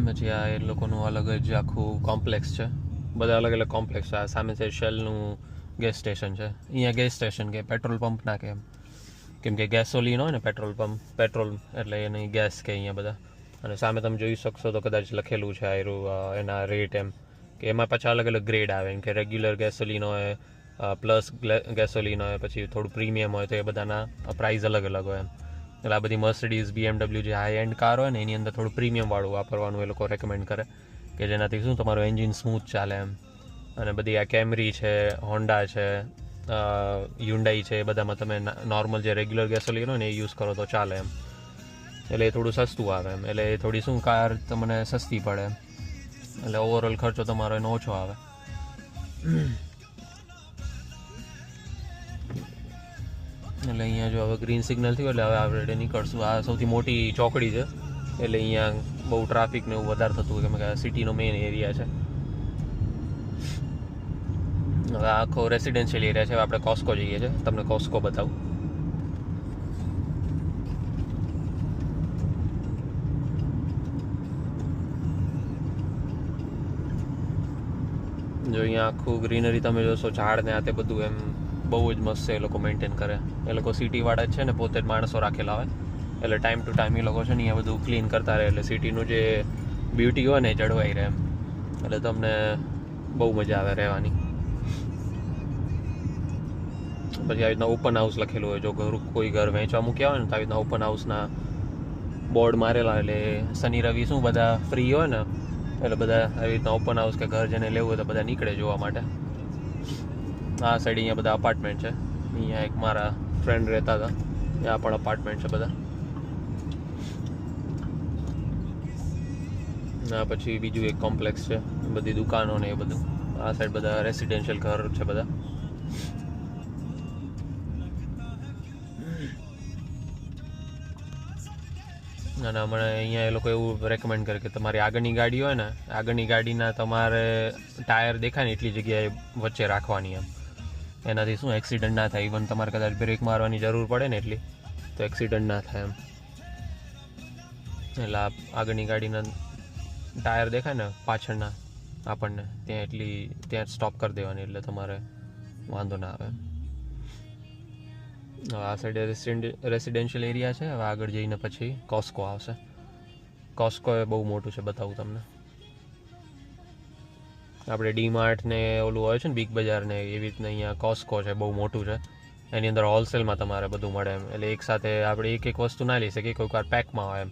પછી આ એ લોકોનું અલગ જ આખું કોમ્પ્લેક્સ છે, બધા અલગ અલગ કોમ્પ્લેક્સ છે. આ સામે છે શેલનું ગેસ સ્ટેશન છે. અહીંયા ગેસ સ્ટેશન કે પેટ્રોલ પંપ ના કે એમ, કેમ કે ગેસોલિન હોય ને પેટ્રોલ પંપ, પેટ્રોલ એટલે એની ગેસ કે અહીંયા બધા. અને સામે તમે જોઈ શકશો તો કદાચ લખેલું છે આયરું એના રેટ એમ, કે એમાં પાછા અલગ અલગ ગ્રેડ આવે એમ, કે રેગ્યુલર ગેસોલિન હોય, પ્લસ ગેસોલિન હોય, પછી થોડું પ્રીમિયમ હોય, તો એ બધાના પ્રાઇસ અલગ અલગ હોય એમ. એટલે આ બધી મર્સિડીઝ, BMW જે હાઈ એન્ડ કાર હોય ને એની અંદર થોડું પ્રીમિયમવાળું વાપરવાનું એ લોકો રેકમેન્ડ કરે, કે જેનાથી શું તમારું એન્જિન સ્મૂથ ચાલે એમ. અને બધી આ કેમરી છે, હોન્ડા છે, હ્યુન્ડાઈ છે, એ બધામાં તમે નોર્મલ જે રેગ્યુલર ગેસોલિન હોય ને એ યુઝ કરો તો ચાલે એમ. એટલે એ થોડું સસ્તું આવે એમ, એટલે એ થોડી શું કાર તમને સસ્તી પડે એમ, એટલે ઓવરઓલ ખર્ચો તમારો એનો ઓછો આવે. એટલે અહીંયા જો હવે ગ્રીન સિગ્નલ થયું એટલે હવે આપણે નીકળશું. આ સૌથી મોટી ચોકડી છે, એટલે અહીંયા બહુ ટ્રાફિક ને એવું વધારે થતું કેમ કે સિટીનો મેઇન એરિયા છે. હવે આખો રેસિડેન્શિયલ એરિયા છે. આપણે કોસ્કો જઈએ છીએ, તમને કોસ્કો બતાવું. જો અહીંયા આખું ગ્રીનરી તમે જોશો, ઝાડ ને આ તે બધું એમ બહુ જ મસ્ત છે. એ લોકો મેન્ટેન કરે. એ લોકો સિટીવાળા જ છે ને, પોતે જ માણસો રાખેલા હોય, એટલે ટાઈમ ટુ ટાઈમ એ લોકો છે ને અહીંયા બધું ક્લીન કરતા રહે, એટલે સિટીનું જે બ્યુટી હોય ને એ જળવાઈ રહે એમ. એટલે તમને બહુ મજા આવે રહેવાની. પછી આવી રીતના ઓપન હાઉસ લખેલું હોય, જો કોઈ ઘર વેચવા મૂક્યા હોય ને તો આવી રીતના ઓપન હાઉસના બોર્ડ મારેલા, એટલે શનિ રવિ શું બધા ફ્રી હોય ને, એટલે બધા આવી રીતના ઓપન હાઉસ કે ઘર જેને લેવું હોય તો બધા નીકળે જોવા માટે. આ સાઈડ અહીંયા બધા અપાર્ટમેન્ટ છે. અહીંયા એક મારા ફ્રેન્ડ રહેતા હતા, ત્યાં પણ અપાર્ટમેન્ટ છે બધા. આ પછી બીજું એક કોમ્પ્લેક્સ છે, બધી દુકાનો ને એ બધું. આ સાઈડ બધા રેસિડેન્શિયલ ઘર છે બધા. અને હમણાં અહીંયા એ લોકો એવું રેકમેન્ડ કરે કે તમારી આગળની ગાડી હોય ને, આગળની ગાડીના તમારે ટાયર દેખાય ને એટલી જગ્યાએ વચ્ચે રાખવાની એમ. એનાથી શું એક્સિડન્ટ ના થાય. ઇવન તમારે કદાચ બ્રેક મારવાની જરૂર પડે ને એટલી, તો એક્સિડન્ટ ના થાય એમ. એટલે આગળની ગાડીના ટાયર દેખાય ને પાછળના આપણને, ત્યાં સ્ટોપ કરી દેવાની, એટલે તમારે વાંધો ના આવે. હવે આ સાઈડ રેસિડેન્શિયલ એરિયા છે. હવે આગળ જઈને પછી કોસ્કો આવશે. કોસ્કો એ બહુ મોટું છે, બતાવું તમને. આપણે ડીમાર્ટ ને ઓલું હોય છે ને બિગ બજાર ને, એવી રીતના અહીંયા કોસ્કો છે, બહુ મોટું છે. એની અંદર હોલસેલમાં તમારે બધું મળે એમ. એટલે એક સાથે આપણે એક વસ્તુ ના લઈ શકીએ, કોઈ વાર પેકમાં હોય એમ.